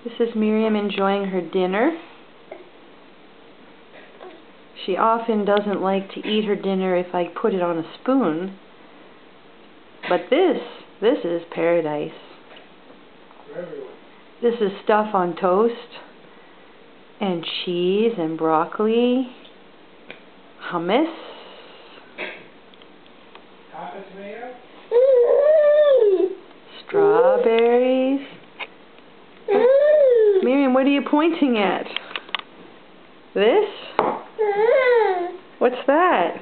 This is Miriam enjoying her dinner. She often doesn't like to eat her dinner if I put it on a spoon. But this is paradise. This is stuff on toast and cheese and broccoli, hummus. Strawberries. Miriam, what are you pointing at? This? What's that?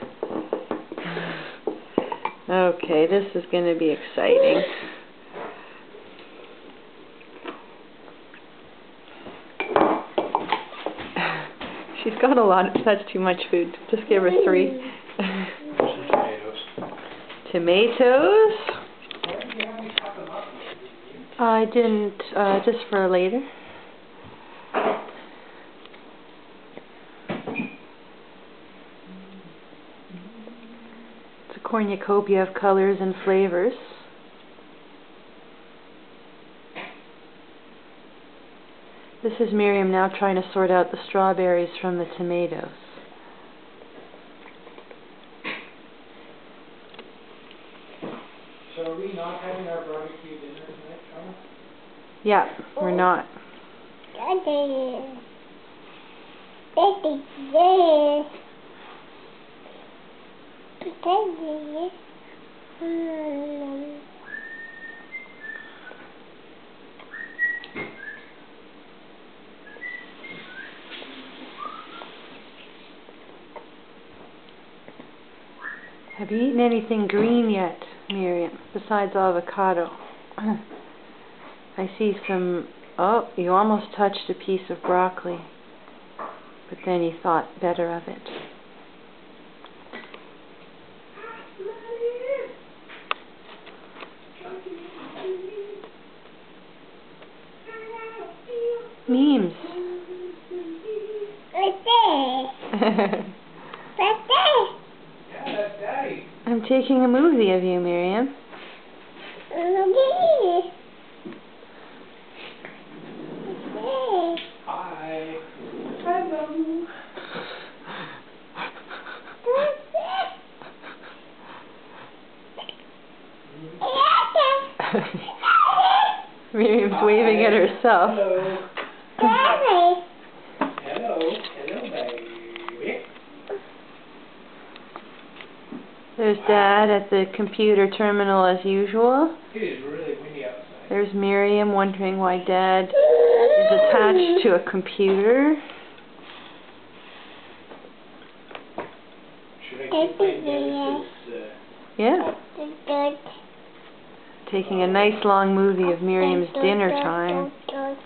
Okay, this is going to be exciting. She's got a lot. That's too much food. Just give her 3. Tomatoes. I didn't, just for later. It's a cornucopia of colors and flavors. This is Miriam now trying to sort out the strawberries from the tomatoes. So are we not having our barbecue dinner tonight, Charles? Yeah, we're not. Have you eaten anything green yet, Miriam, besides avocado? I see some... Oh, you almost touched a piece of broccoli, but then you thought better of it. Memes. I'm taking a movie of you, Miriam. Hi. Hello. Miriam's waving at herself. Hello. Hello, baby. There's Dad at the computer terminal as usual. It is really windy outside. There's Miriam wondering why Dad is attached to a computer. Should I keep my Yeah. Taking a nice long movie of Miriam's dinner time. Dad.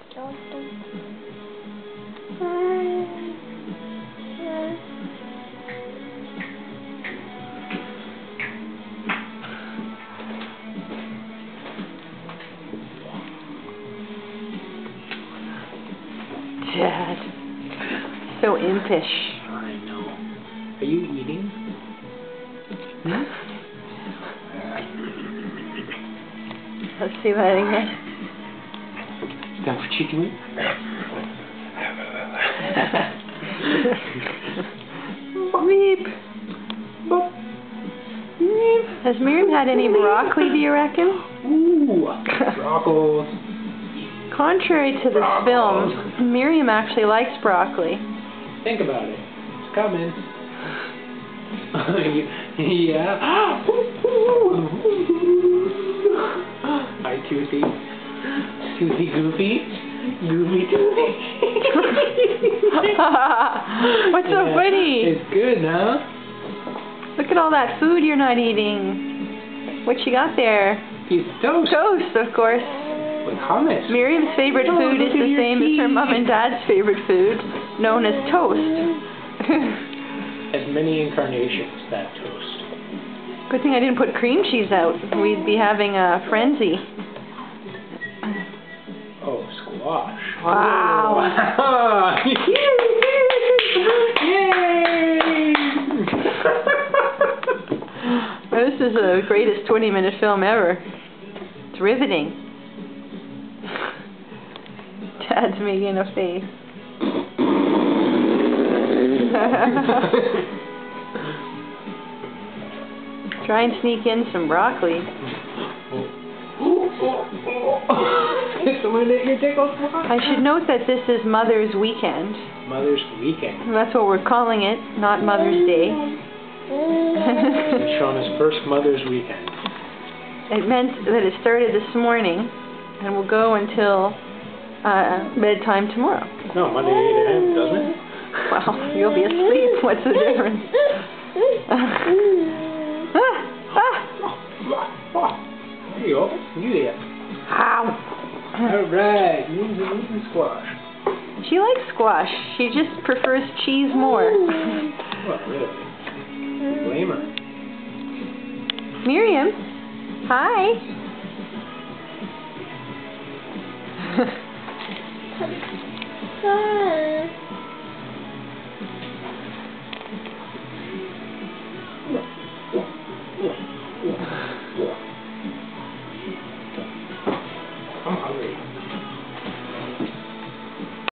So impish. I know. Are you eating? Let's see what I get. Is that what you doing? Weep. Has Miriam had any broccoli, do you reckon? Ooh, broccoli. Contrary to this film, Miriam actually likes broccoli. Think about it. It's coming. Yeah. Hi, Toothy. Toothy Goofy. Goofy Toothy. What's so funny? It's good, huh? Look at all that food you're not eating. What you got there? Piece of toast. Toast, of course. With hummus. Miriam's favorite food is the same as her mom and dad's favorite food, known as toast. As many incarnations, that toast. Good thing I didn't put cream cheese out. We'd be having a frenzy. Oh, squash. Wow. Yay! This is the greatest 20-minute film ever. It's riveting. Dad's making a face. Try and sneak in some broccoli. I should note that this is Mother's Weekend. Mother's Weekend. That's what we're calling it, not Mother's Day. It's Shauna's first Mother's Weekend. It meant that it started this morning and will go until bedtime tomorrow. No, Monday 8 a.m., doesn't it? Well, you'll be asleep. What's the difference? There you go. You there. Ow! Alright, you need some squash. She likes squash. She just prefers cheese more. Well, really? Blame her. Miriam, hi. Hi.